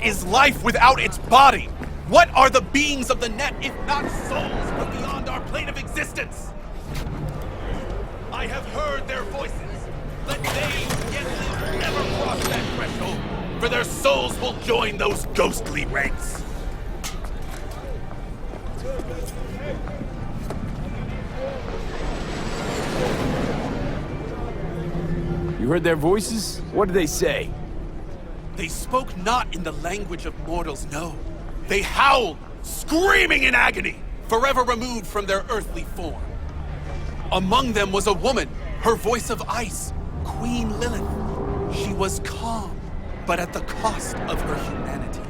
is life without its body? What are the beings of the net if not souls from beyond our plane of existence? I have heard their voices. Let they yet live never cross that threshold, for their souls will join those ghostly ranks. You heard their voices? What did they say? They spoke not in the language of mortals, no. They howled, screaming in agony, forever removed from their earthly form. Among them was a woman, her voice of ice, Queen Lilith. She was calm, but at the cost of her humanity.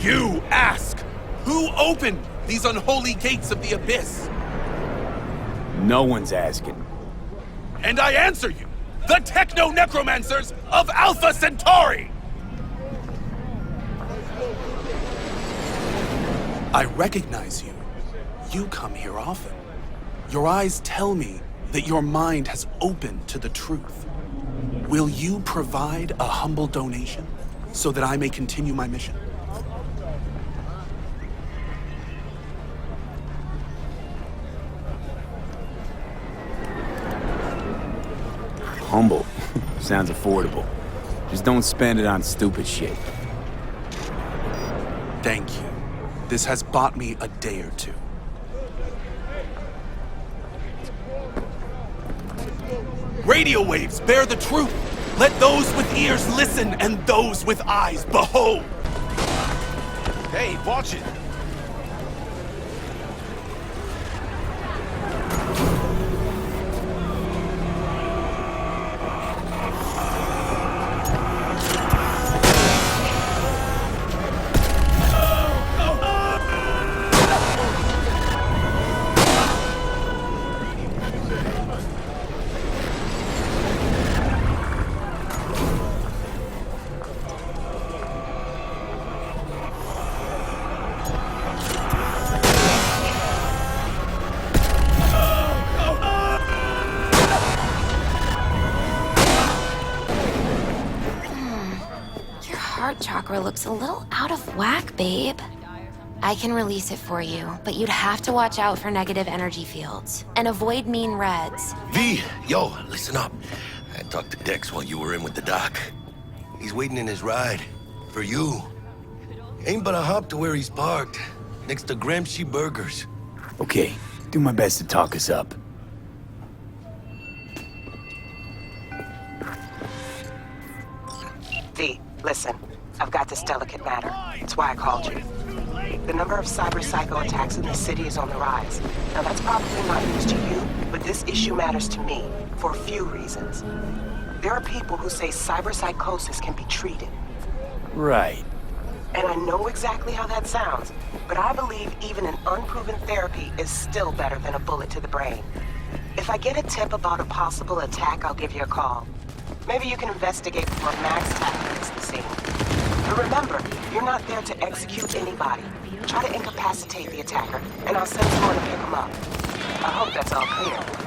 You ask, who opened these unholy gates of the abyss? No one's asking. And I answer you, the techno-necromancers of Alpha Centauri! I recognize you. You come here often. Your eyes tell me that your mind has opened to the truth. Will you provide a humble donation so that I may continue my mission? Humble. Sounds affordable. Just don't spend it on stupid shit. Thank you. This has bought me a day or two. Radio waves bear the truth. Let those with ears listen and those with eyes behold. Hey, watch it. Heart chakra looks a little out of whack, babe. I can release it for you, but you'd have to watch out for negative energy fields and avoid mean reds. V, yo, listen up. I talked to Dex while you were in with the doc. He's waiting in his ride. For you. Ain't but a hop to where he's parked. Next to Gramsci Burgers. Okay, do my best to talk us up. V, listen. I've got this delicate matter. It's why I called you. The number of cyber-psycho attacks in the city is on the rise. Now that's probably not news to you, but this issue matters to me for a few reasons. There are people who say cyberpsychosis can be treated. Right. And I know exactly how that sounds, but I believe even an unproven therapy is still better than a bullet to the brain. If I get a tip about a possible attack, I'll give you a call. Maybe you can investigate before Max hits the scene. But remember, you're not there to execute anybody. Try to incapacitate the attacker, and I'll send someone to pick him up. I hope that's all clear.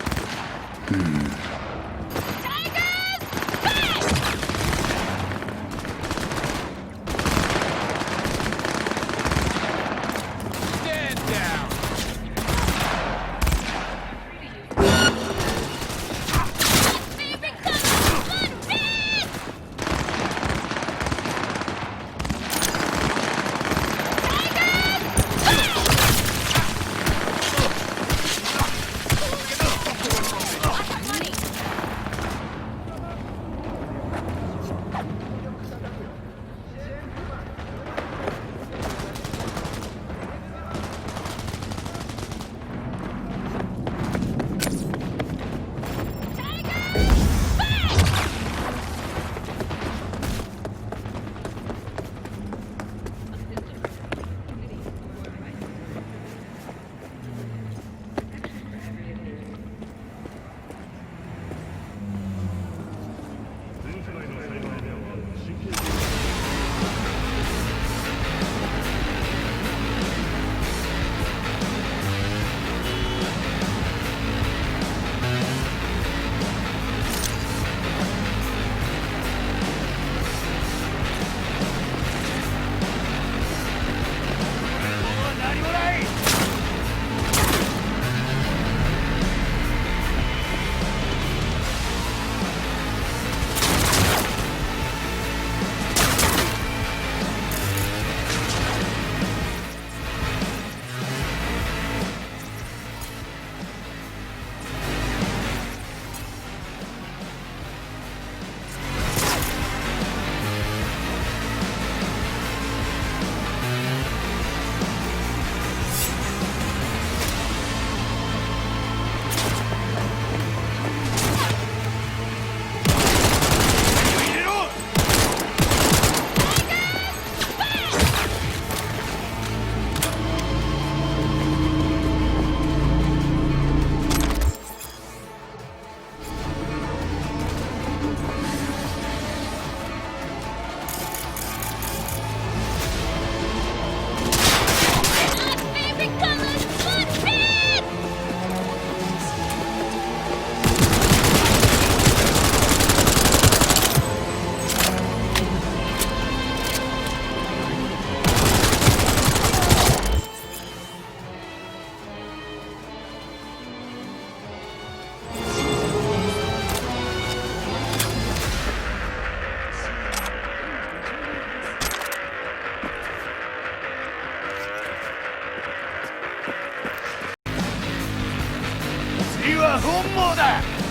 KOMOA!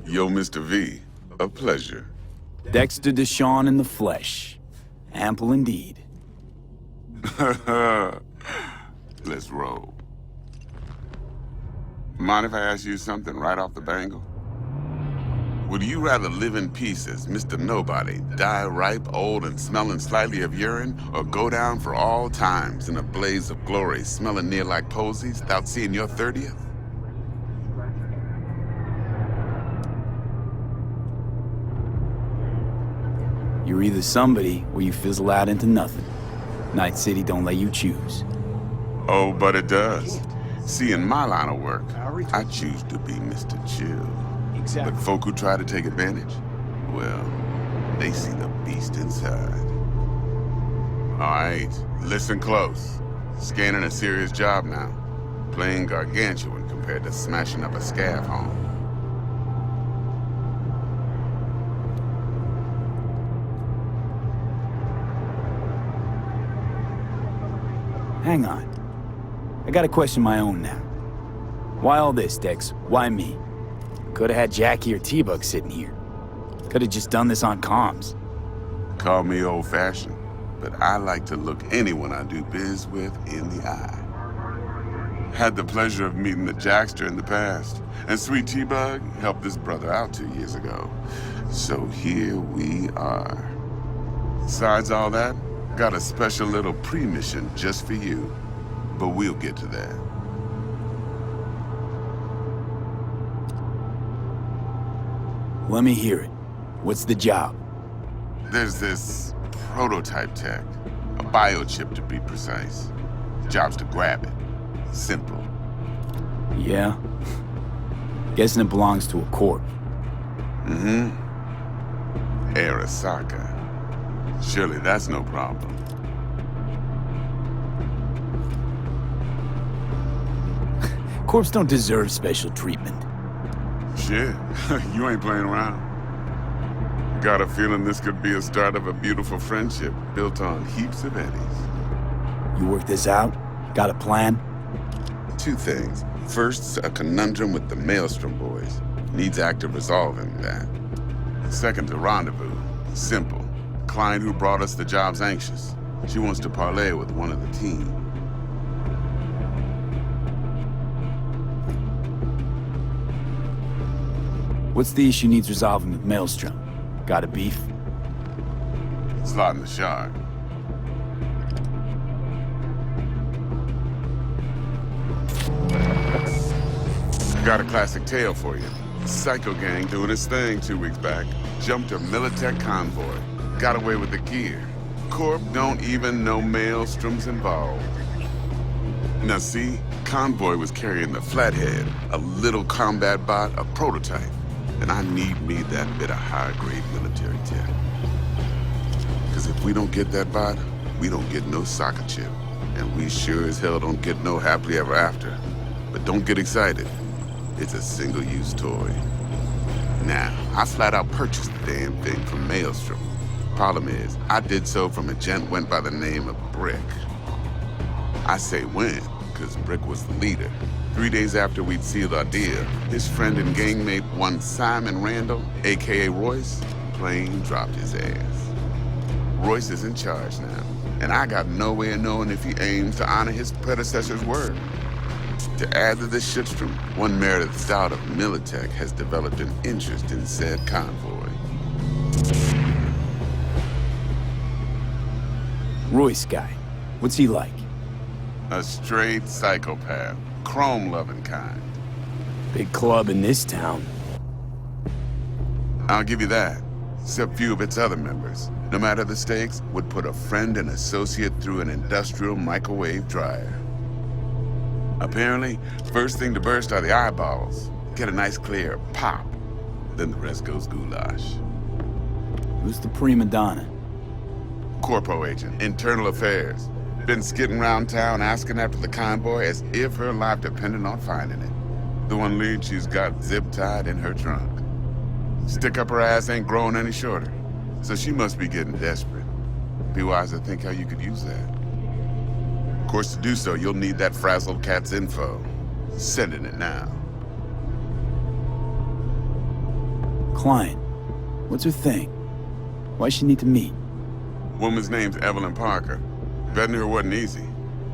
Yo, Mr. V, a pleasure. Dexter Deshawn in the flesh. Ample indeed. Let's roll. Mind if I ask you something right off the bangle? Would you rather live in peace as Mr. Nobody, die ripe, old, and smelling slightly of urine, or go down for all times in a blaze of glory, smelling near like posies, without seeing your 30th? You're either somebody or you fizzle out into nothing. Night City don't let you choose. Oh, but it does. See, in my line of work, I choose to be Mr. Chill. Exactly. But folk who try to take advantage, well, they see the beast inside. All right, listen close. Scanning a serious job now. Playing gargantuan compared to smashing up a scav home. Hang on. I gotta question my own now. Why all this, Dex? Why me? Could've had Jackie or T-Bug sitting here. Could've just done this on comms. Call me old-fashioned, but I like to look anyone I do biz with in the eye. Had the pleasure of meeting the Jackster in the past, and sweet T-Bug helped this brother out 2 years ago. So here we are. Besides all that, got a special little pre-mission just for you, but we'll get to that. Let me hear it. What's the job? There's this prototype tech, a biochip to be precise. Job's to grab it. Simple. Yeah? Guessing it belongs to a corp. Mm-hmm. Arasaka. Surely that's no problem. Corps don't deserve special treatment. Shit, you ain't playing around. Got a feeling this could be a start of a beautiful friendship built on heaps of eddies. You work this out? Got a plan? 2 things. First, a conundrum with the Maelstrom boys. Needs active resolving that. Second, a rendezvous. Simple. Client who brought us the job's anxious. She wants to parlay with one of the team. What's the issue needs resolving with Maelstrom? Got a beef? Slot in the shard. Got a classic tale for you. Psycho gang doing its thing 2 weeks back. Jumped a Militech convoy. Got away with the gear. Corp don't even know Maelstrom's involved. Now see, convoy was carrying the Flathead, a little combat bot, a prototype. And I need me that bit of high-grade military tech. Because if we don't get that bot, we don't get no soccer chip. And we sure as hell don't get no happily ever after. But don't get excited. It's a single-use toy. Now, I flat out purchased the damn thing from Maelstrom. Problem is, I did so from a gent went by the name of Brick. I say when, because Brick was the leader. 3 days after we'd sealed our deal, his friend and gangmate, one Simon Randall, a.k.a. Royce, plain dropped his ass. Royce is in charge now, and I got no way of knowing if he aims to honor his predecessor's word. To add to this shitstorm, one Meredith Stout of Militech has developed an interest in said convoy. Royce guy. What's he like? A straight psychopath, chrome-loving kind. Big club in this town. I'll give you that, except few of its other members, no matter the stakes, would put a friend and associate through an industrial microwave dryer. Apparently, first thing to burst are the eyeballs. Get a nice clear pop, then the rest goes goulash. Who's the prima donna? Corpo agent, internal affairs. Been skidding around town asking after the convoy as if her life depended on finding it. The one lead she's got zip-tied in her trunk. Stick up her ass ain't growing any shorter, so she must be getting desperate. Be wise to think how you could use that. Of course, to do so, you'll need that frazzled cat's info. Sending it now. Client. What's her thing? Why's she need to meet? Woman's name's Evelyn Parker. Betting her wasn't easy.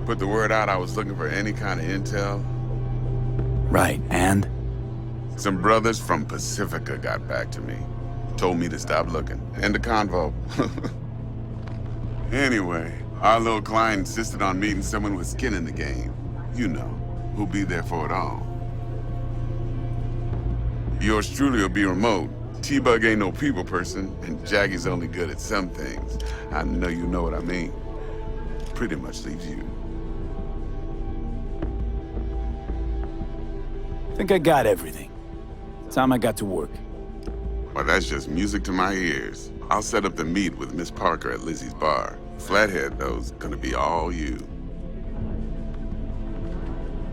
Put the word out I was looking for any kind of intel. Right, and? Some brothers from Pacifica got back to me. Told me to stop looking. And the convo. Anyway, our little client insisted on meeting someone with skin in the game. You know, who'll be there for it all. Yours truly will be remote. T-Bug ain't no people person, and Jackie's only good at some things. I know you know what I mean. Pretty much leaves you. Think I got everything. Time I got to work. Well, that's just music to my ears. I'll set up the meet with Miss Parker at Lizzie's bar. Flathead, though's gonna be all you.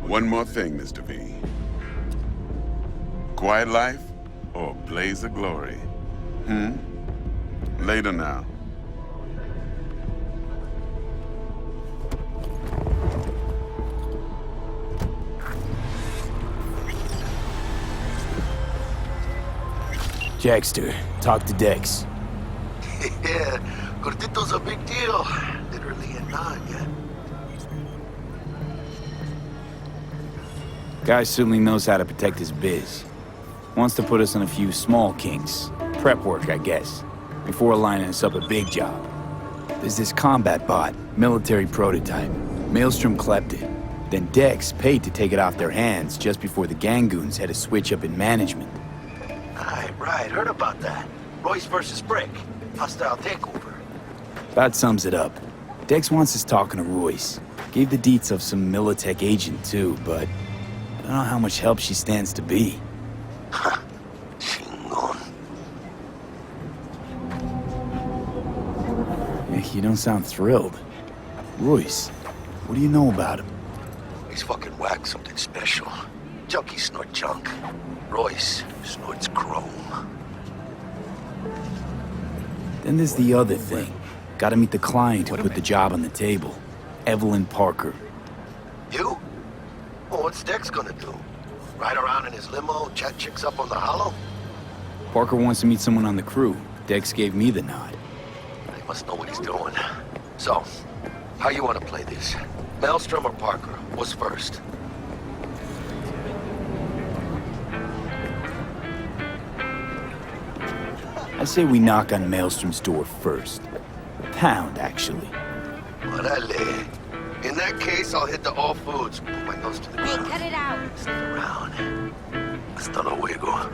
One more thing, Mr. V. Quiet life or blaze of glory? Later now. Jackster, talk to Dex. Yeah, Gordito's a big deal. Literally a Narnia. Guy certainly knows how to protect his biz. Wants to put us on a few small kinks. Prep work, I guess. Before lining us up a big job. There's this combat bot, military prototype. Maelstrom clept it. Then Dex paid to take it off their hands just before the Gangoons had a switch up in management. Right, heard about that. Royce versus Brick. Hostile takeover. About sums it up. Dex wants us talking to Royce. Gave the deets of some Militech agent too, but I don't know how much help she stands to be. Chingon. You don't sound thrilled. Royce, what do you know about him? He's fucking whack something special. Junkies snort junk. Royce snorts chrome. Then there's the other thing. Gotta meet the client who put the job on the table. Evelyn Parker. You? Well, what's Dex gonna do? Ride around in his limo, chat chicks up on the hollow? Parker wants to meet someone on the crew. Dex gave me the nod. He must know what he's doing. So, how you want to play this? Maelstrom or Parker? What's first? I say we knock on Maelstrom's door first. Pound, actually. Orale. In that case, I'll hit the all foods. Put my nose to the ground. Cut it out. Stick around. Hasta luego.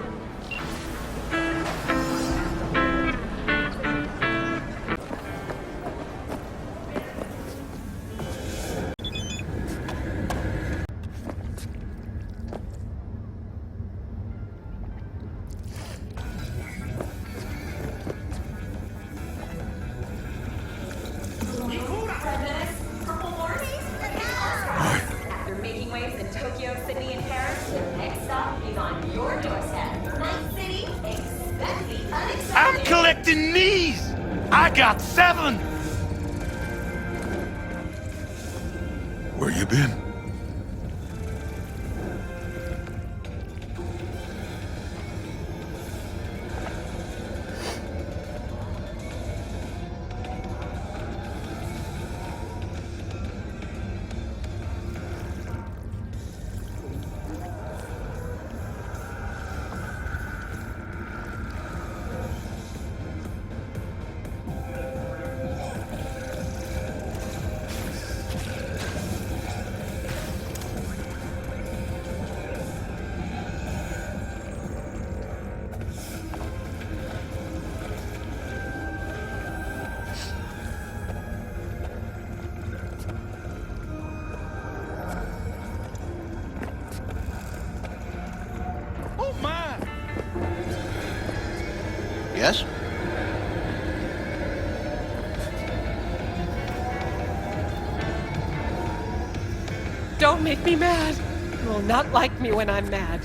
I'm collecting knees! I got 7! Where you been? Yes? Don't make me mad. You will not like me when I'm mad.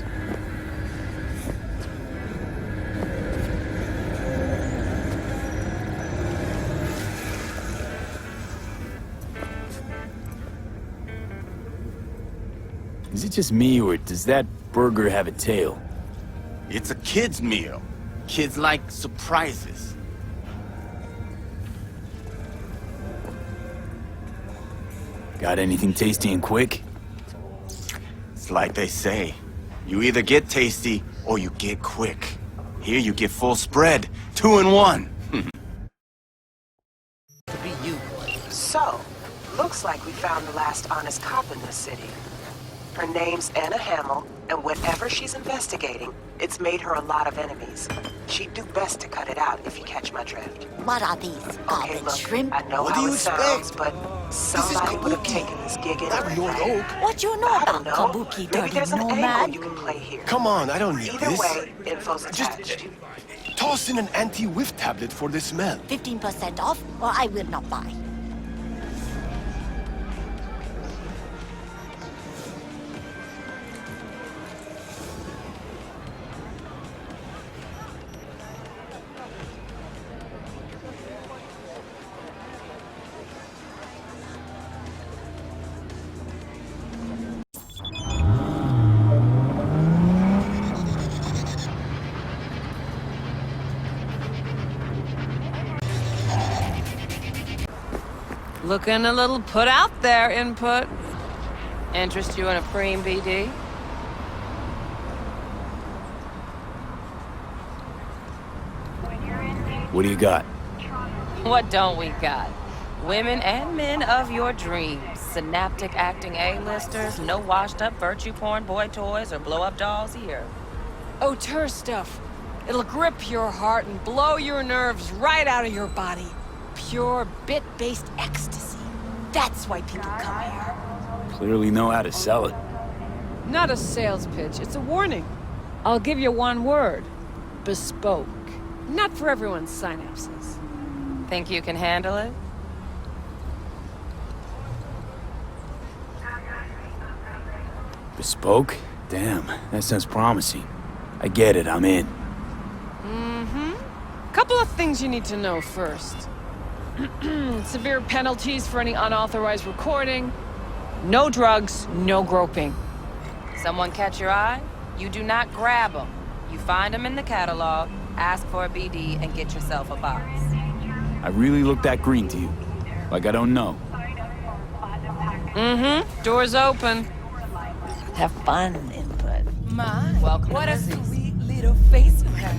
Is it just me, or does that burger have a tail? It's a kid's meal. Kids like surprises. Got anything tasty and quick? It's like they say. You either get tasty or you get quick. Here you get full spread. 2 in 1. To be you. So, looks like we found the last honest cop in this city. Her name's Anna Hamill, and whatever she's investigating, it's made her a lot of enemies. She'd do best to cut it out, if you catch my drift. What are these? Okay, Garbage look, shrimp? I know What do how you it sounds, expect? but somebody would have taken this gig anyway. What you know I about don't know. Kabuki, Maybe dirty there's an angle nomad? you can play here. Come on, I don't need Either this. way, info's attached. Toss in an anti-whiff tablet for the smell. 15% off, or I will not buy. Looking a little put out there, Input. Interest you in a preem BD? What do you got? What don't we got? Women and men of your dreams. Synaptic acting A-listers, no washed-up virtue porn boy toys or blow-up dolls here. Auteur stuff. It'll grip your heart and blow your nerves right out of your body. Pure bit-based ecstasy. That's why people come here. Clearly know how to sell it. Not a sales pitch, it's a warning. I'll give you one word. Bespoke. Not for everyone's synapses. Think you can handle it? Bespoke? Damn, that sounds promising. I get it, I'm in. Couple of things you need to know first. Severe penalties for any unauthorized recording. No drugs, no groping. Someone catch your eye? You do not grab them. You find them in the catalog, ask for a BD, and get yourself a box. I really look that green to you. Like I don't know. Door's open. Have fun, Input. My, welcome what to Lizzie's. Sweet little face you have.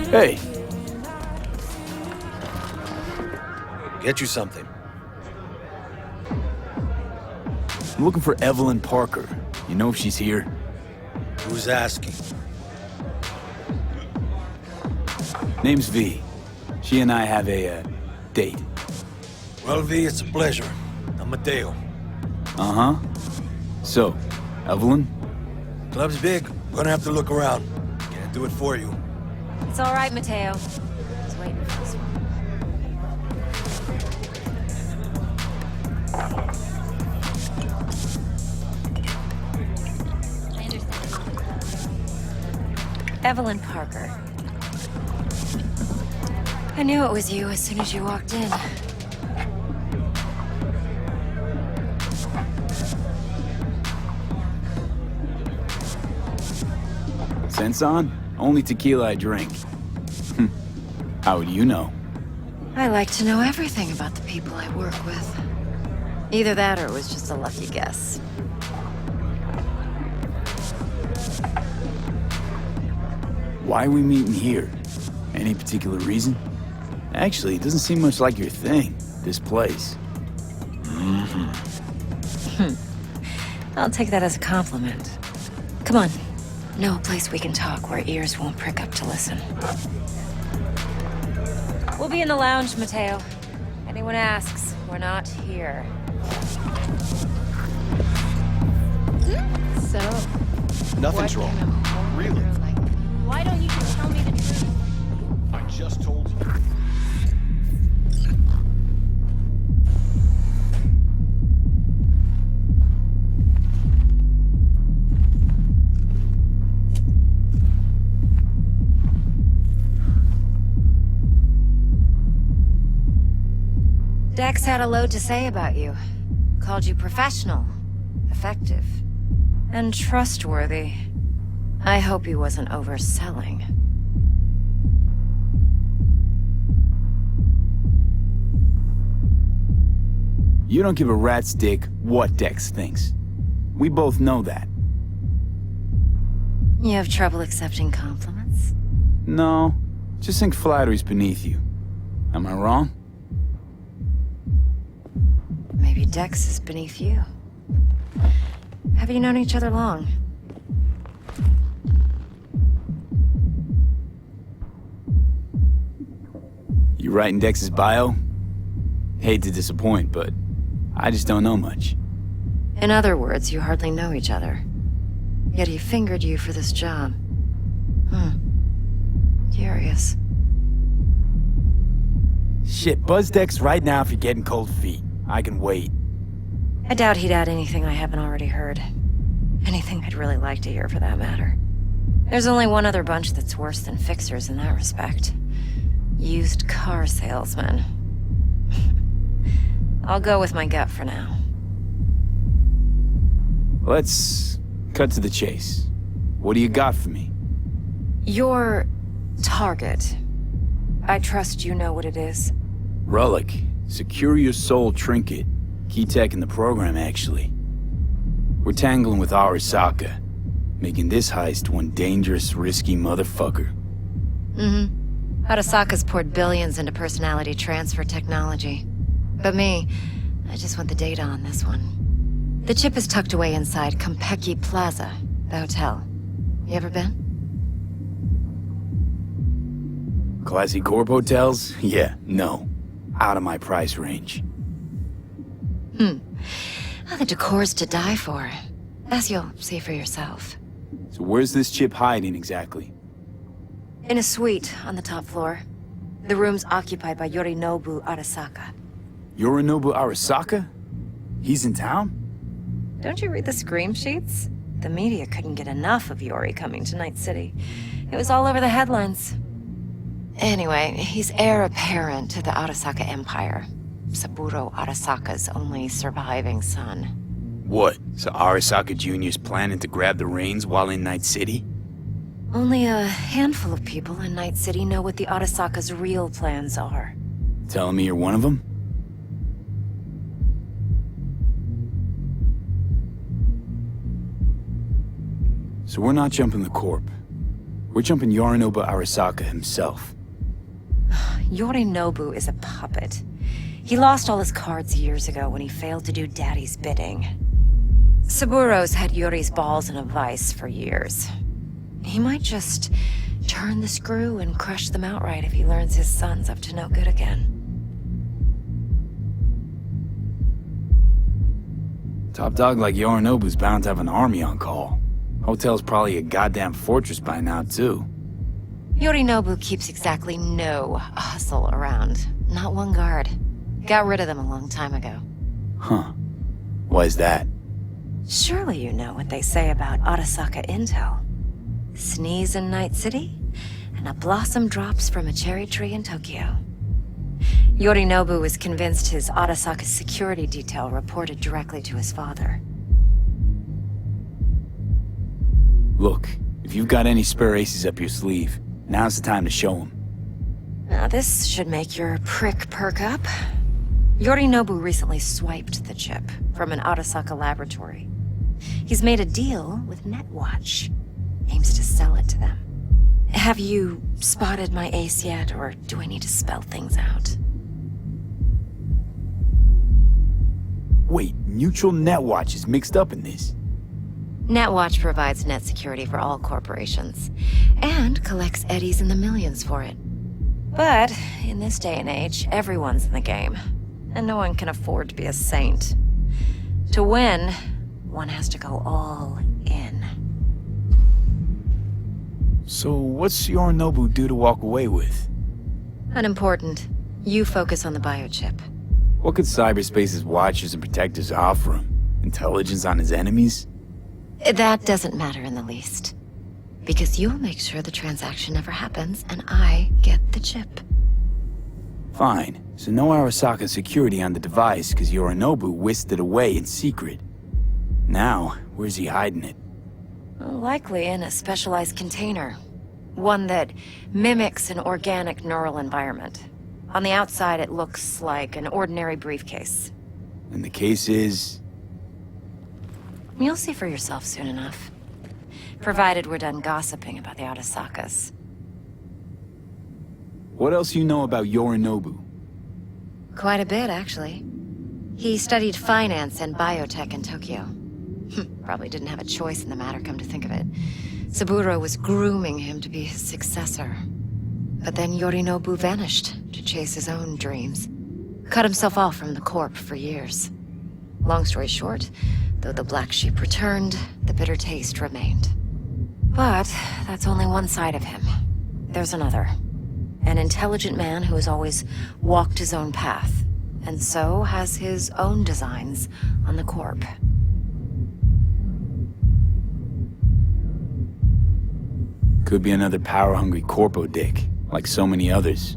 Hey, Get you something. I'm looking for Evelyn Parker. You know if she's here? Who's asking? Name's V. She and I have a, date. Well, V, it's a pleasure. I'm Mateo. Uh-huh. So, Evelyn? Club's big. Gonna have to look around. Can't do it for you. It's all right, Mateo. I was waiting for this one. Evelyn Parker. I knew it was you as soon as you walked in. Sense on? Only tequila I drink. How would you know? I like to know everything about the people I work with. Either that or it was just a lucky guess. Why are we meeting here? Any particular reason? Actually, it doesn't seem much like your thing, this place. I'll take that as a compliment. Come on. No place we can talk where ears won't prick up to listen. We'll be in the lounge, Mateo. Anyone asks, we're not here. So, Nothing's wrong. Really? Why don't you just tell me the truth? I just told you. Dex had a load to say about you. Called you professional, effective, and trustworthy. I hope he wasn't overselling. You don't give a rat's dick what Dex thinks. We both know that. You have trouble accepting compliments? No, just think flattery's beneath you. Am I wrong? Maybe Dex is beneath you. Have you known each other long? You writing Dex's bio? Hate to disappoint, but I just don't know much. In other words, you hardly know each other. Yet he fingered you for this job. Curious. Shit, buzz Dex right now if you're getting cold feet. I can wait. I doubt he'd add anything I haven't already heard. Anything I'd really like to hear, for that matter. There's only one other bunch that's worse than fixers in that respect. Used car salesmen. I'll go with my gut for now. Let's cut to the chase. What do you got for me? Your target. I trust you know what it is. Relic. Secure your soul trinket. Key tech in the program, actually. We're tangling with Arasaka, making this heist one dangerous, risky motherfucker. Arasaka's poured billions into personality transfer technology. But me, I just want the data on this one. The chip is tucked away inside Kompeki Plaza, the hotel. You ever been? Classy corp hotels? Yeah, no. Out of my price range. The decor's to die for, as you'll see for yourself. So where's this chip hiding exactly? In a suite on the top floor. The room's occupied by Yorinobu Arasaka. Yorinobu Arasaka? He's in town? Don't you read the scream sheets? The media couldn't get enough of Yori coming to Night City. It was all over the headlines. Anyway, he's heir apparent to the Arasaka Empire. Saburo Arasaka's only surviving son. What? So Arasaka Jr.'s planning to grab the reins while in Night City? Only a handful of people in Night City know what the Arasaka's real plans are. Telling me you're one of them? So we're not jumping the Corp. We're jumping Yorinobu Arasaka himself. Yorinobu is a puppet. He lost all his cards years ago when he failed to do Daddy's bidding. Saburo's had Yori's balls in a vice for years. He might just turn the screw and crush them outright if he learns his son's up to no good again. Top dog like Yorinobu's bound to have an army on call. Hotel's probably a goddamn fortress by now, too. Yorinobu keeps exactly no hustle around. Not one guard. Got rid of them a long time ago. Huh. Why's that? Surely you know what they say about Arasaka intel. Sneeze in Night City, and a blossom drops from a cherry tree in Tokyo. Yorinobu was convinced his Arasaka's security detail reported directly to his father. Look, if you've got any spare aces up your sleeve, now's the time to show them. Now this should make your prick perk up. Yorinobu recently swiped the chip from an Arasaka laboratory. He's made a deal with Netwatch. Aims to sell it to them. Have you spotted my ace yet, or do I need to spell things out? Wait, Neutral Netwatch is mixed up in this. Netwatch provides net security for all corporations, and collects eddies in the millions for it. But, in this day and age, everyone's in the game, and no one can afford to be a saint. To win, one has to go all in. So what's Yorinobu due to walk away with? Unimportant. You focus on the biochip. What could cyberspace's watchers and protectors offer him? Intelligence on his enemies? That doesn't matter in the least. Because you'll make sure the transaction never happens, and I get the chip. Fine. So no Arasaka security on the device, because Yorinobu whisked it away in secret. Now, where's he hiding it? Likely in a specialized container. One that mimics an organic neural environment. On the outside, it looks like an ordinary briefcase. And the case is... You'll see for yourself soon enough. Provided we're done gossiping about the Arasakas. What else you know about Yorinobu? Quite a bit, actually. He studied finance and biotech in Tokyo. Probably didn't have a choice in the matter, come to think of it. Saburo was grooming him to be his successor. But then Yorinobu vanished to chase his own dreams. Cut himself off from the Corp for years. Long story short, though the black sheep returned, the bitter taste remained. But that's only one side of him. There's another. An intelligent man who has always walked his own path, and so has his own designs on the Corp. Could be another power-hungry corpo dick, like so many others.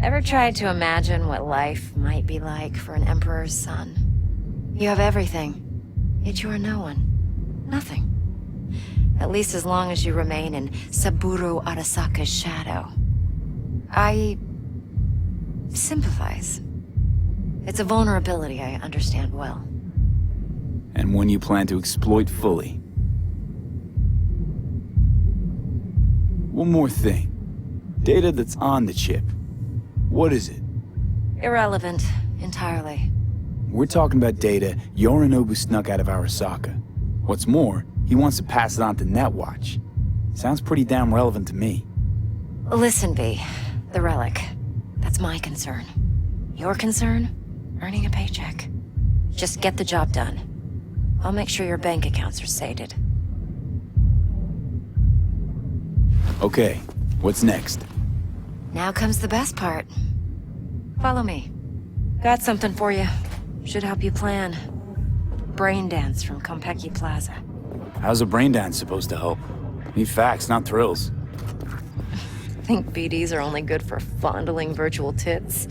Ever tried to imagine what life might be like for an emperor's son? You have everything, yet you are no one. Nothing. At least as long as you remain in Saburo Arasaka's shadow. I sympathize. It's a vulnerability I understand well. And one you plan to exploit fully. One more thing. Data that's on the chip. What is it? Irrelevant, entirely. We're talking about data Yorinobu snuck out of Arasaka. What's more, he wants to pass it on to Netwatch. Sounds pretty damn relevant to me. Listen, V. The relic. That's my concern. Your concern? Earning a paycheck. Just get the job done. I'll make sure your bank accounts are sated. Okay, what's next? Now comes the best part. Follow me. Got something for you. Should help you plan. Brain dance from Konpeki Plaza. How's a brain dance supposed to help? Need facts, not thrills. Think BDs are only good for fondling virtual tits?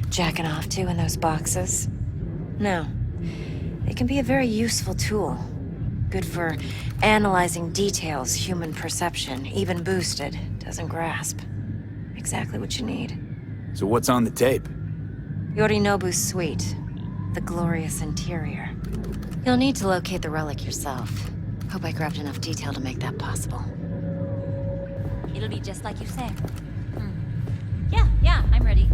Jacking off to in those boxes? No. It can be a very useful tool. Good for analyzing details human perception, even boosted, doesn't grasp. Exactly what you need. So what's on the tape? Yorinobu's suite. The glorious interior. You'll need to locate the relic yourself. Hope I grabbed enough detail to make that possible. It'll be just like you say. Yeah, I'm ready.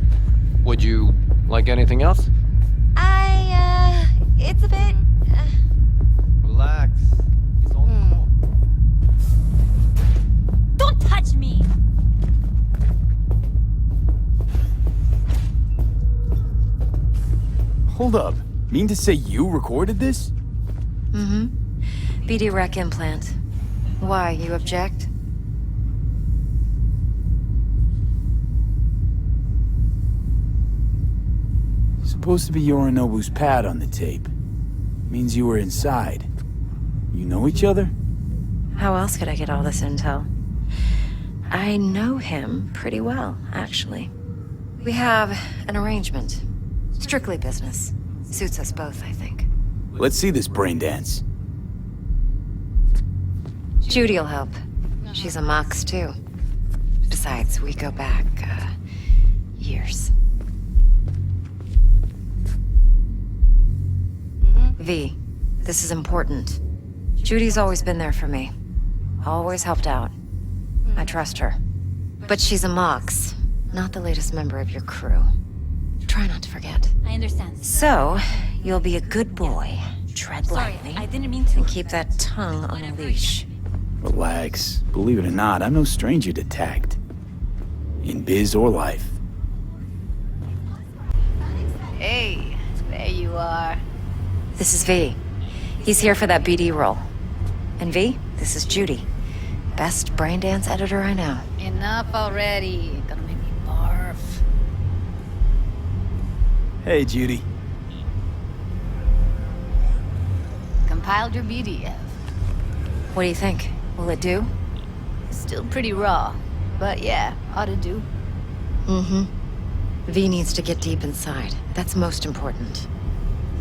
Would you like anything else? It's a bit... Relax. It's all cool. Don't touch me! Hold up. Mean to say you recorded this? Mm-hmm. BD rec implant. Why, you object? Supposed to be Yorinobu's pad on the tape. Means you were inside. You know each other? How else could I get all this intel? I know him pretty well, actually. We have an arrangement. Strictly business. Suits us both, I think. Let's see this brain dance. Judy'll help. She's a Mox, too. Besides, we go back, years. V, this is important. Judy's always been there for me. Always helped out. I trust her. But she's a Mox, not the latest member of your crew. Try not to forget. I understand. So, you'll be a good boy, tread Sorry, lightly, I didn't mean to. and keep that tongue on a leash. Relax. Believe it or not, I'm no stranger to tact. In biz or life. Hey, there you are. This is V. He's here for that BD role. And V, this is Judy. Best brain dance editor I know. Enough already. Gonna make me barf. Hey, Judy. Compiled your BDF. What do you think? Will it do? Still pretty raw, but yeah, ought to do. Mm-hmm. V needs to get deep inside. That's most important.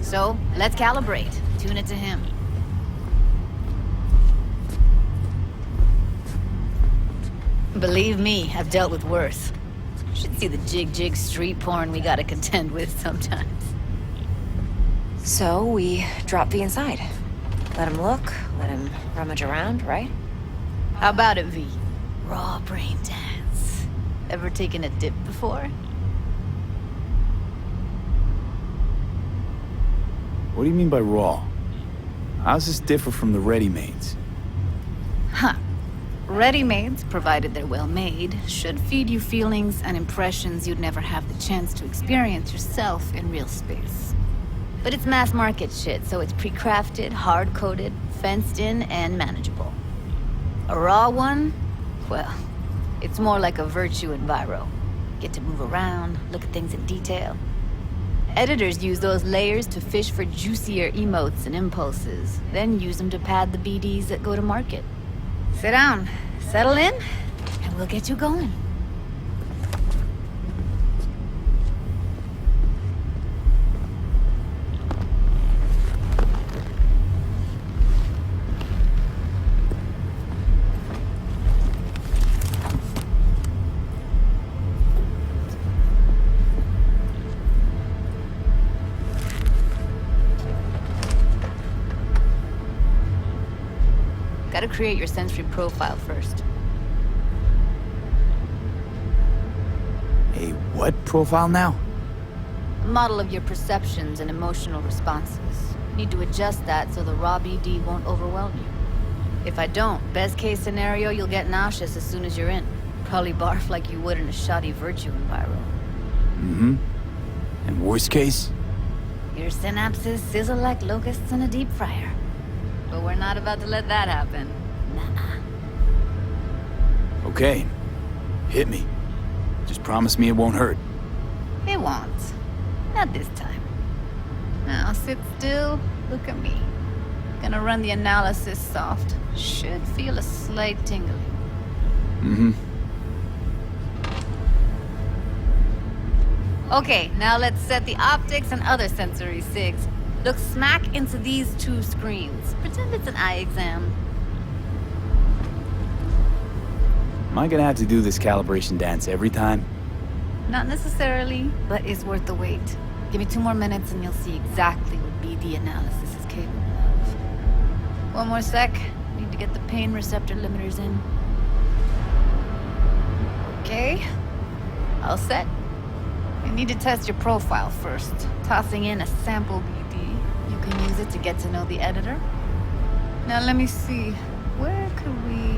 So, let's calibrate. Tune it to him. Believe me, I've dealt with worse. Should see the jig street porn we gotta contend with sometimes. So, we drop V inside. Let him look, let him rummage around, right? How about it, V? Raw brain dance. Ever taken a dip before? What do you mean by raw? How's this differ from the ready-mades? Huh. Ready-mades, provided they're well made, should feed you feelings and impressions you'd never have the chance to experience yourself in real space. But it's mass market shit, so it's pre-crafted, hard-coded, fenced in, and manageable. A raw one? Well, it's more like a virtue enviro. Get to move around, look at things in detail. Editors use those layers to fish for juicier emotes and impulses, then use them to pad the BDs that go to market. Sit down, settle in, and we'll get you going. Gotta create your sensory profile first. A what profile now? A model of your perceptions and emotional responses. Need to adjust that so the raw BD won't overwhelm you. If I don't, best case scenario, you'll get nauseous as soon as you're in. Probably barf like you would in a shoddy virtue enviro. Mm-hmm. And worst case? Your synapses sizzle like locusts in a deep fryer. But we're not about to let that happen. Nah. Okay. Hit me. Just promise me it won't hurt. It won't. Not this time. Now sit still, look at me. Gonna run the analysis soft. Should feel a slight tingling. Mm-hmm. Okay, now let's set the optics and other sensory sigs. Look smack into these two screens. Pretend it's an eye exam. Am I gonna have to do this calibration dance every time? Not necessarily, but it's worth the wait. Give me 2 more minutes and you'll see exactly what BD analysis is capable of. 1 more sec. Need to get the pain receptor limiters in. Okay. All set. You need to test your profile first. Tossing in a sample BD. You can use it to get to know the editor. Now let me see. Where could we...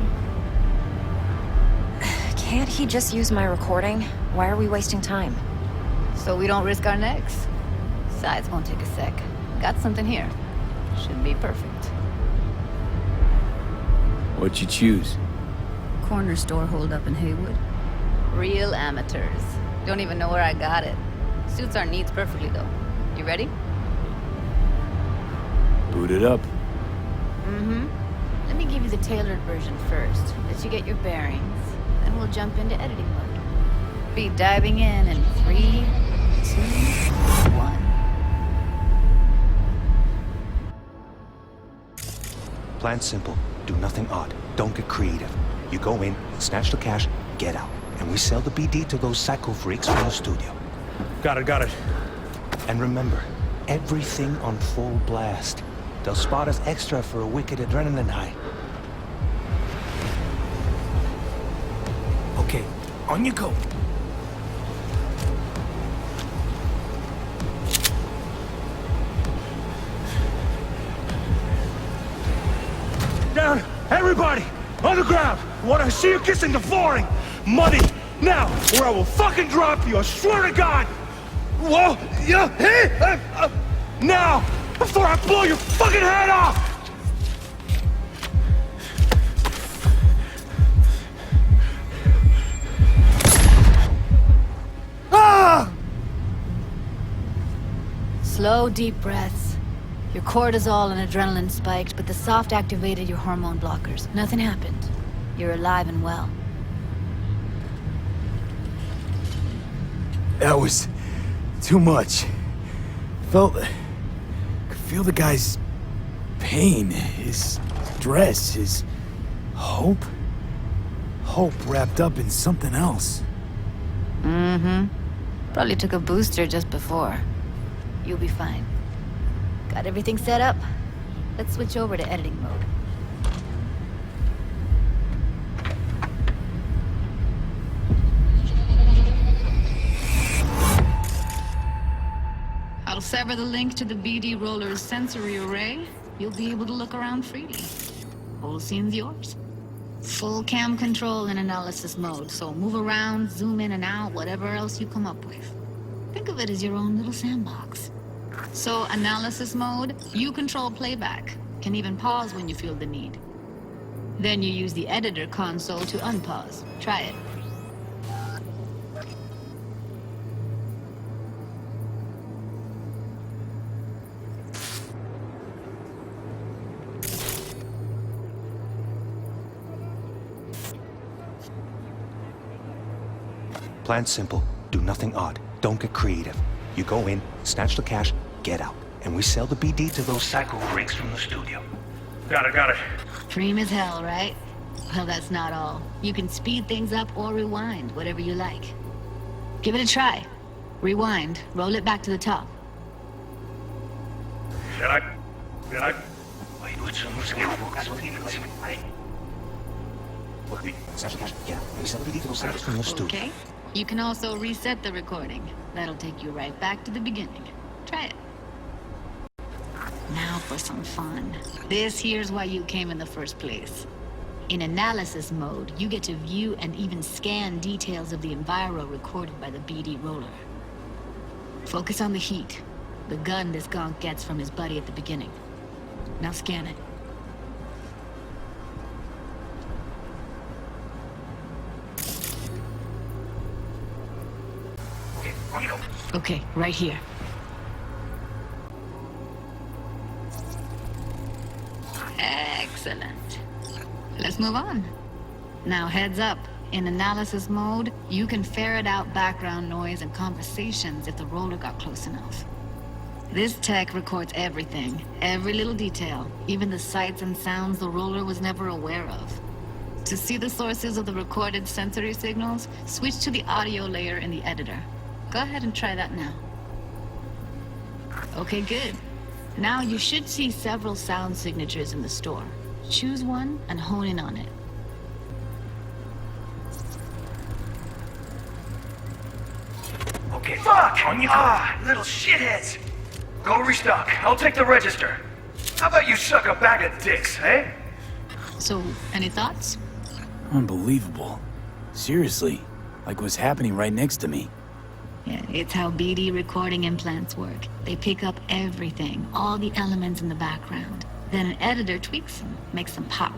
Can't he just use my recording? Why are we wasting time? So we don't risk our necks. Besides, won't take a sec. Got something here. Should be perfect. What'd you choose? Corner store holdup in Haywood. Real amateurs. Don't even know where I got it. Suits our needs perfectly, though. You ready? Boot it up. Mm-hmm. Let me me give you the tailored version first, let you get your bearings, then we'll jump into editing mode. Be diving in 3, 2, 1. Plan simple. Do nothing odd. Don't get creative. You go in, snatch the cash, get out. And we sell the BD to those psycho freaks from the studio. Got it. And remember, everything on full blast. They'll spot us extra for a wicked adrenaline high. Okay, on you go. Down! Everybody! On the ground! I want to see you kissing the flooring! Money! Now! Or I will fucking drop you! I swear to God! Whoa! Yeah! Hey! Now! Before I blow your fucking head off! Ah! Slow, deep breaths. Your cortisol and adrenaline spiked, but the soft activated your hormone blockers. Nothing happened. You're alive and well. That was too much. Could feel the guy's pain, his stress, his hope. Hope wrapped up in something else. Mm-hmm. Probably took a booster just before. You'll be fine. Got everything set up? Let's switch over to editing mode. I'll sever the link to the BD Roller's sensory array. You'll be able to look around freely. Whole scene's yours. Full cam control in analysis mode, so move around, zoom in and out, whatever else you come up with. Think of it as your own little sandbox. So, analysis mode, you control playback. Can even pause when you feel the need. Then you use the editor console to unpause. Try it. Plan simple. Do nothing odd. Don't get creative. You go in, snatch the cash, get out. And we sell the BD to those psycho freaks from the studio. Got it. Dream as hell, right? Well, that's not all. You can speed things up or rewind, whatever you like. Give it a try. Rewind, roll it back to the top. Did I? Snatch the cash, get out. We sell the BD to those psychos from the studio. Okay. You can also reset the recording. That'll take you right back to the beginning. Try it. Now for some fun. This here's why you came in the first place. In analysis mode, you get to view and even scan details of the enviro recorded by the BD roller. Focus on the heat, the gun this gonk gets from his buddy at the beginning. Now scan it. Okay, right here. Excellent. Let's move on. Now heads up. In analysis mode, you can ferret out background noise and conversations if the roller got close enough. This tech records everything, every little detail, even the sights and sounds the roller was never aware of. To see the sources of the recorded sensory signals, switch to the audio layer in the editor. Go ahead and try that now. Okay, good. Now you should see several sound signatures in the store. Choose one and hone in on it. Okay, fuck! On you go. Little shitheads! Go restock. I'll take the register. How about you suck a bag of dicks, eh? So, any thoughts? Unbelievable. Seriously, like what's happening right next to me. Yeah, it's how BD recording implants work. They pick up everything, all the elements in the background. Then an editor tweaks them, makes them pop.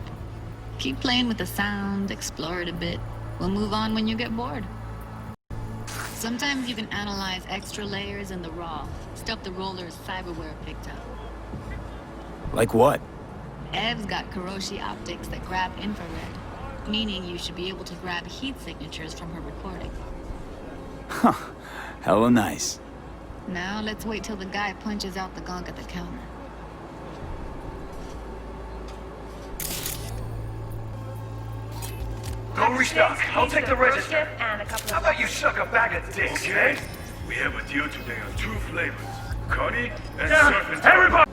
Keep playing with the sound, explore it a bit. We'll move on when you get bored. Sometimes you can analyze extra layers in the raw, stuff the roller's cyberware picked up. Like what? Ev's got Kiroshi optics that grab infrared, meaning you should be able to grab heat signatures from her recording. Huh. Hella nice. Now let's wait till the guy punches out the gunk at the counter. Don't restock. I'll take the register. How about you suck a bag of dicks, okay? We have a deal today on 2 flavors. Cuddy and surf. Everybody!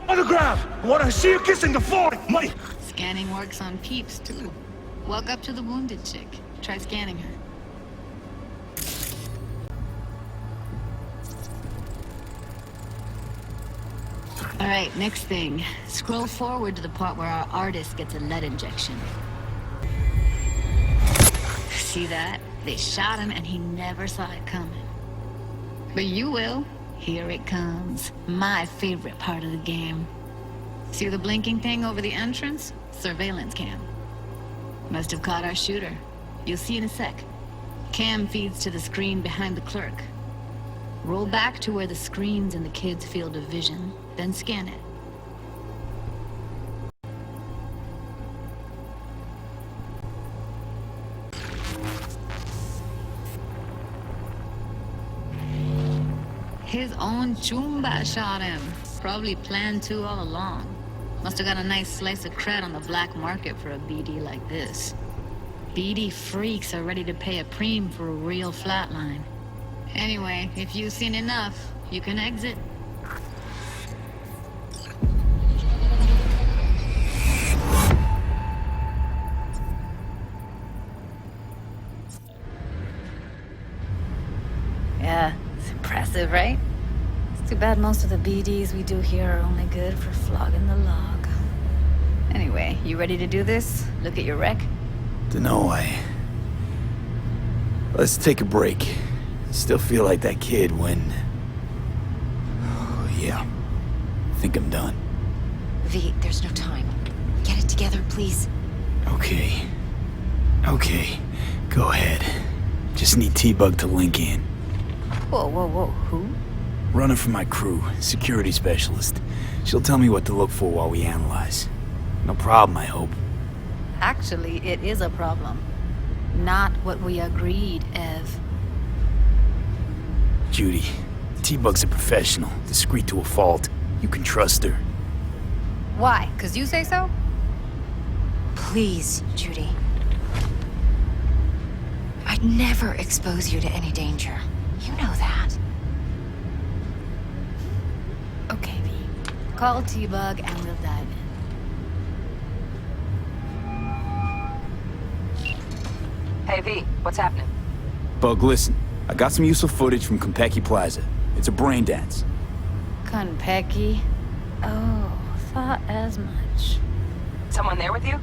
On the ground! I want to see you kissing the floor! Money! Scanning works on peeps, too. Walk up to the wounded chick. Try scanning her. Alright, next thing. Scroll forward to the part where our artist gets a lead injection. See that? They shot him and he never saw it coming. But you will. Here it comes. My favorite part of the game. See the blinking thing over the entrance? Surveillance cam. Must have caught our shooter. You'll see in a sec. Cam feeds to the screen behind the clerk. Roll back to where the screen's in the kid's field of vision, then scan it. His own Chumba shot him. Probably planned to all along. Must have got a nice slice of cred on the black market for a BD like this. BD freaks are ready to pay a preem for a real flatline. Anyway, if you've seen enough, you can exit. Yeah, it's impressive, right? It's too bad most of the BDs we do here are only good for flogging the log. Anyway, you ready to do this? Look at your rec? Dunno, Let's take a break. Still feel like that kid when... Oh, yeah. I think I'm done. V, there's no time. Get it together, please. Okay. Okay. Go ahead. Just need T-Bug to link in. Whoa, whoa, whoa. Who? Runner for my crew. Security specialist. She'll tell me what to look for while we analyze. No problem, I hope. Actually, it is a problem. Not what we agreed, Ev. Judy, T-Bug's a professional, discreet to a fault. You can trust her. Why? 'Cause you say so? Please, Judy. I'd never expose you to any danger. You know that. Okay, V. Call T-Bug and we'll dive in. Hey, V, what's happening? Bug, listen. I got some useful footage from Konpeki Plaza. It's a brain dance. Konpeki? Oh, thought as much. Someone there with you?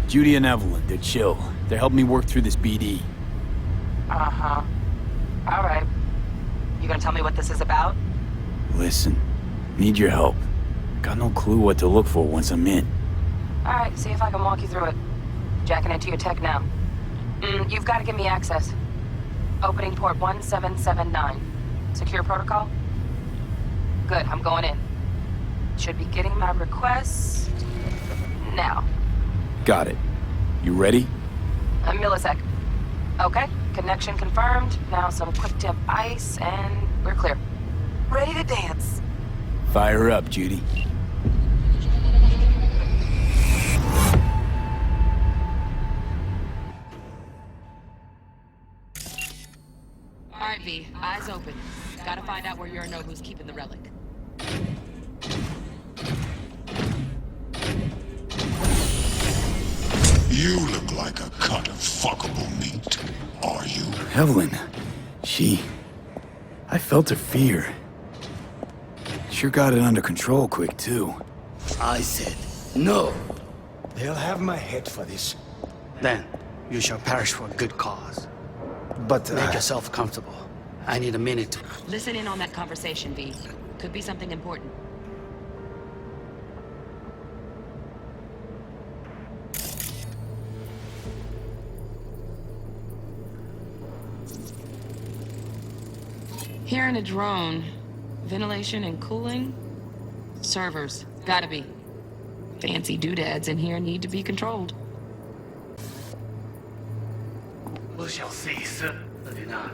Judy and Evelyn, they're chill. They're helping me work through this BD. Uh-huh. All right. You gonna tell me what this is about? Listen, need your help. Got no clue what to look for once I'm in. All right, see if I can walk you through it. Jacking into your tech now. You've got to give me access. Opening port 1779. Secure protocol? Good, I'm going in. Should be getting my requests now. Got it. You ready? A millisec. Okay, connection confirmed. Now some quick tip ice, and we're clear. Ready to dance. Fire up, Judy. All right, V. Eyes open. Gotta find out where Yorinobu's keeping the relic. You look like a cut of fuckable meat. Are you? Evelyn, I felt her fear. Sure got it under control quick, too. I said, no. They'll have my head for this. Then, you shall perish for a good cause. But, make yourself comfortable. I need a minute. Listen in on that conversation, V. Could be something important. Here in a drone, ventilation and cooling? Servers, gotta be. Fancy doodads in here need to be controlled. We shall see soon enough.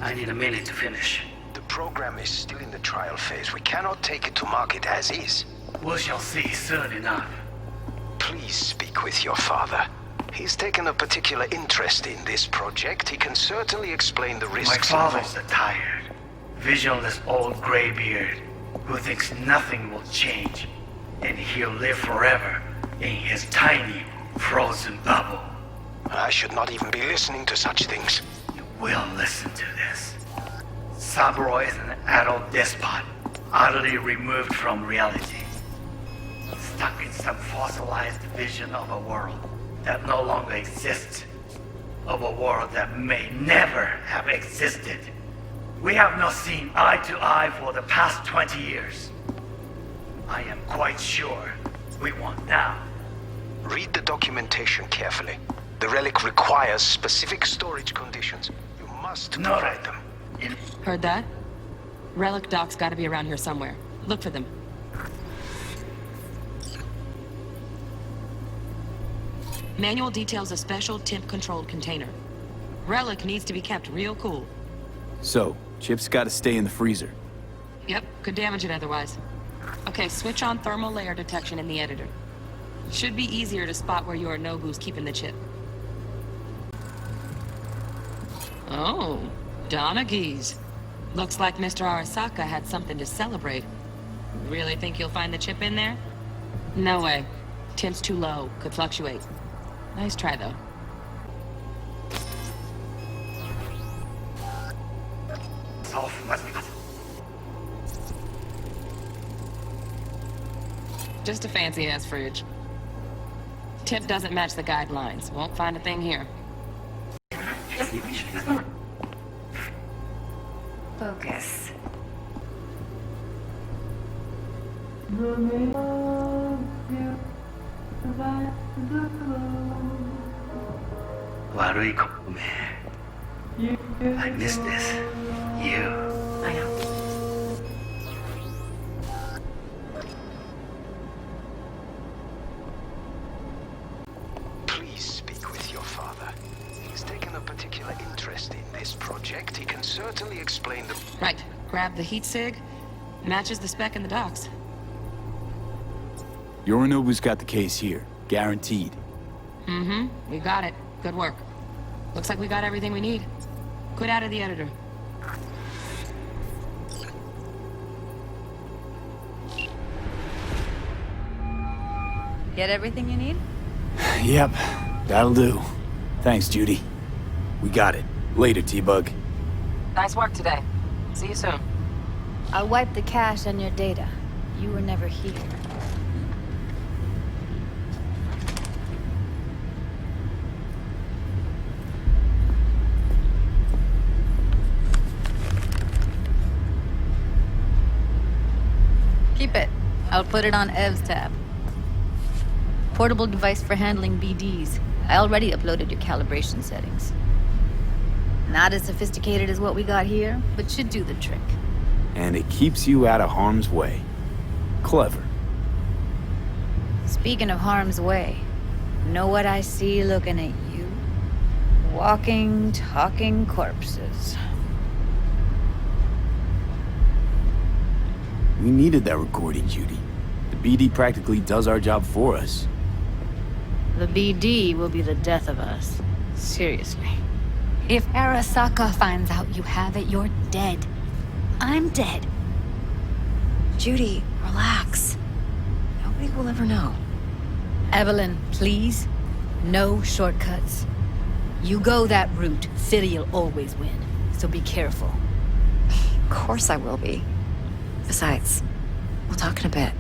I need a minute to finish. The program is still in the trial phase. We cannot take it to market as is. We shall see soon enough. Please speak with your father. He's taken a particular interest in this project. He can certainly explain the risks My father's a tired, visionless old graybeard who thinks nothing will change, and he'll live forever in his tiny, frozen bubble. I should not even be listening to such things. You will listen to this. Saburo is an adult despot, utterly removed from reality. Stuck in some fossilized vision of a world that no longer exists. Of a world that may never have existed. We have not seen eye to eye for the past 20 years. I am quite sure we won't now. Read the documentation carefully. The relic requires specific storage conditions. You must provide them. Heard that? Relic docs gotta be around here somewhere. Look for them. Manual details a special temp-controlled container. Relic needs to be kept real cool. So, Chip's gotta stay in the freezer. Yep, could damage it otherwise. Okay, switch on thermal layer detection in the editor. Should be easier to spot where Yorinobu's keeping the chip. Oh, Donaghys. Looks like Mr. Arasaka had something to celebrate. Really think you'll find the chip in there? No way. Temp's too low, could fluctuate. Nice try, though. Just a fancy-ass fridge. Tip doesn't match the guidelines. Won't find a thing here. Focus. Warui Kokome. I miss this. You. I know. Please speak with your father. He's taken a particular interest in this project. He can certainly explain the... Right. Grab the heat sig. Matches the spec in the docs. Yorinobu's got the case here. Guaranteed. Mm-hmm. We got it. Good work. Looks like we got everything we need. Quit out of the editor. Get everything you need? Yep, that'll do. Thanks, Judy. We got it. Later, T-Bug. Nice work today. See you soon. I'll wipe the cache on your data. You were never here. Keep it. I'll put it on Ev's tab. Portable device for handling BDs. I already uploaded your calibration settings. Not as sophisticated as what we got here, but should do the trick. And it keeps you out of harm's way. Clever. Speaking of harm's way, know what I see looking at you? Walking, talking corpses. We needed that recording, Judy. The BD practically does our job for us. The BD will be the death of us. Seriously. If Arasaka finds out you have it, you're dead. I'm dead. Judy, relax. Nobody will ever know. Evelyn, please. No shortcuts. You go that route, City'll always win. So be careful. Of course I will be. Besides, we'll talk in a bit.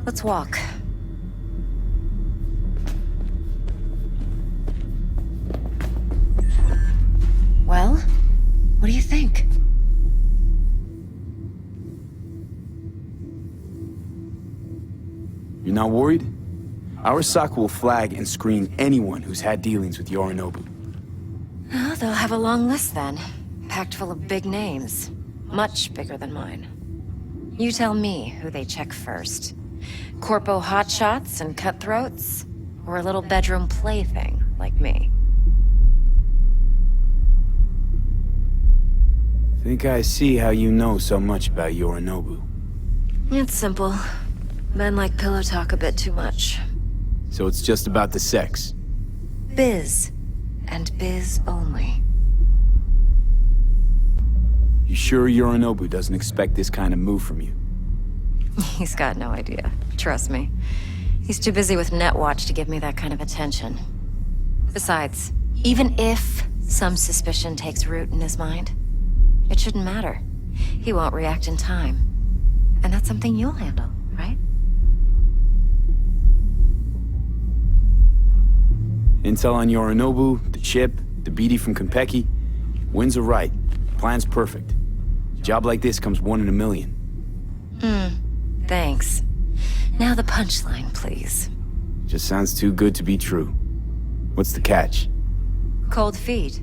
Let's walk. Well, what do you think? You're not worried? Arasaka will flag and screen anyone who's had dealings with Yorinobu. Well, they'll have a long list then. Packed full of big names. Much bigger than mine. You tell me who they check first. Corpo hotshots and cutthroats? Or a little bedroom plaything like me? Think I see how you know so much about Yorinobu. It's simple. Men like pillow talk a bit too much. So it's just about the sex. Biz. And biz only. You sure Yorinobu doesn't expect this kind of move from you? He's got no idea. Trust me. He's too busy with Netwatch to give me that kind of attention. Besides, even if some suspicion takes root in his mind, it shouldn't matter. He won't react in time. And that's something you'll handle, right? Intel on Yorinobu, the chip, the BD from Konpeki. Winds are right. Plan's perfect. Job like this comes 1 in a million. Thanks. Now the punchline, please. Just sounds too good to be true. What's the catch? Cold feet.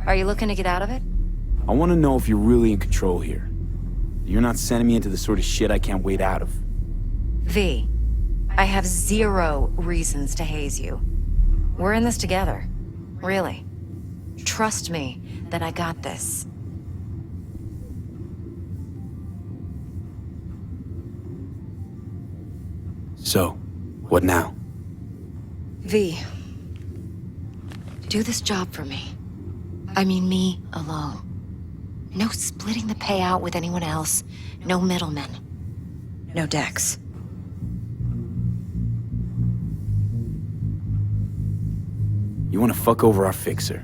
Are you looking to get out of it? I want to know if you're really in control here. You're not sending me into the sort of shit I can't wait out of. V, I have 0 reasons to haze you. We're in this together. Really. Trust me that I got this. So, what now? V, do this job for me. I mean me alone. No splitting the payout with anyone else. No middlemen. No Dex. You want to fuck over our fixer?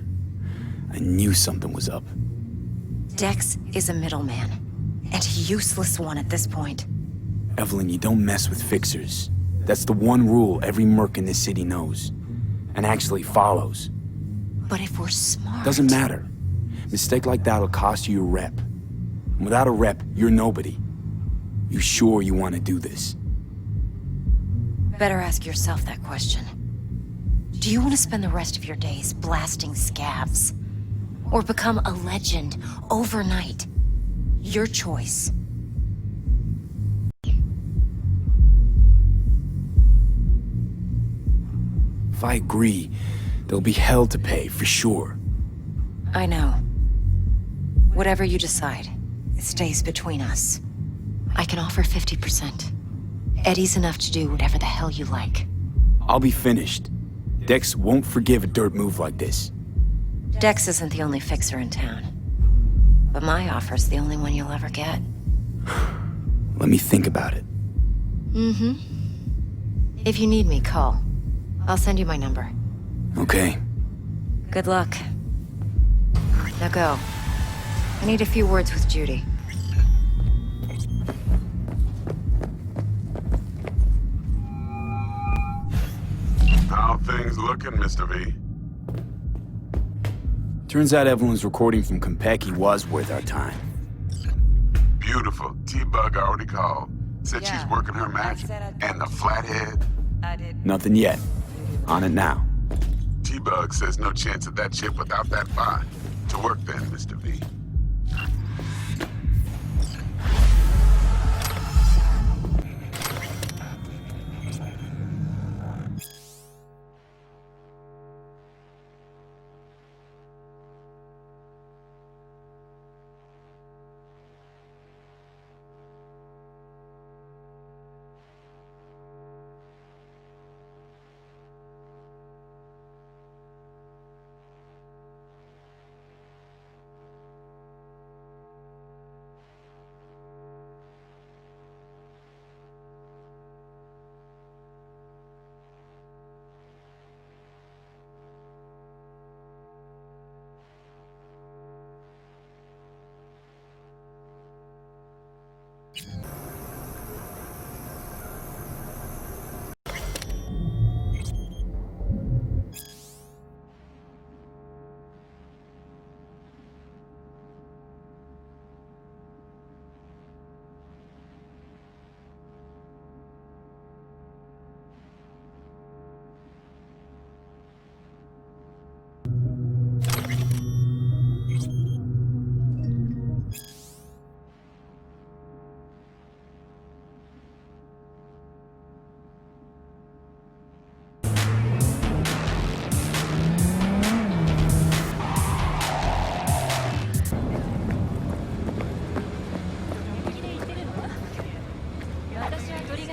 I knew something was up. Dex is a middleman. And a useless one at this point. Evelyn, you don't mess with fixers. That's the one rule every merc in this city knows. And actually follows. But if we're smart... Doesn't matter. Mistake like that'll cost you your rep. And without a rep, you're nobody. You sure you want to do this? Better ask yourself that question. Do you want to spend the rest of your days blasting scavs? Or become a legend overnight? Your choice. If I agree, there'll be hell to pay, for sure. I know. Whatever you decide, it stays between us. I can offer 50%. Eddie's enough to do whatever the hell you like. I'll be finished. Dex won't forgive a dirt move like this. Dex isn't the only fixer in town. But my offer's the only one you'll ever get. Let me think about it. Mm-hmm. If you need me, call. I'll send you my number. Okay. Good luck. Now go. I need a few words with Judy. How things looking, Mr. V? Turns out Evelyn's recording from Konpeki was worth our time. Beautiful. T-Bug already called. Said she's working her magic. And the flathead? Nothing yet. On it now. T-Bug says no chance of that chip without that bot. To work then, Mr. V.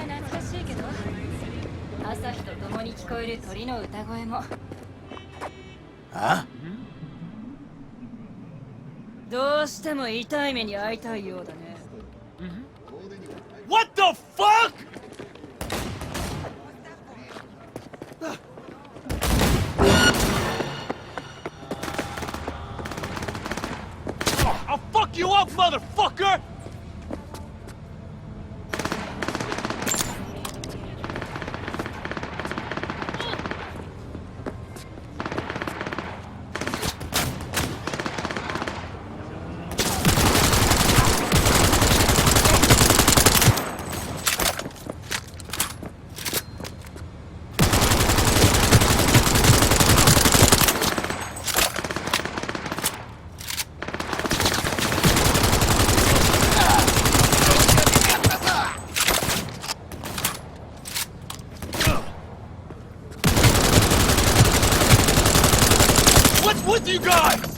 が懐かしいけど、朝日と共に聞こえる鳥の歌声も。Huh? どうしても痛い目に遭いたいようだね。What the fuck? I'll fuck you up, motherfucker! What's with you guys?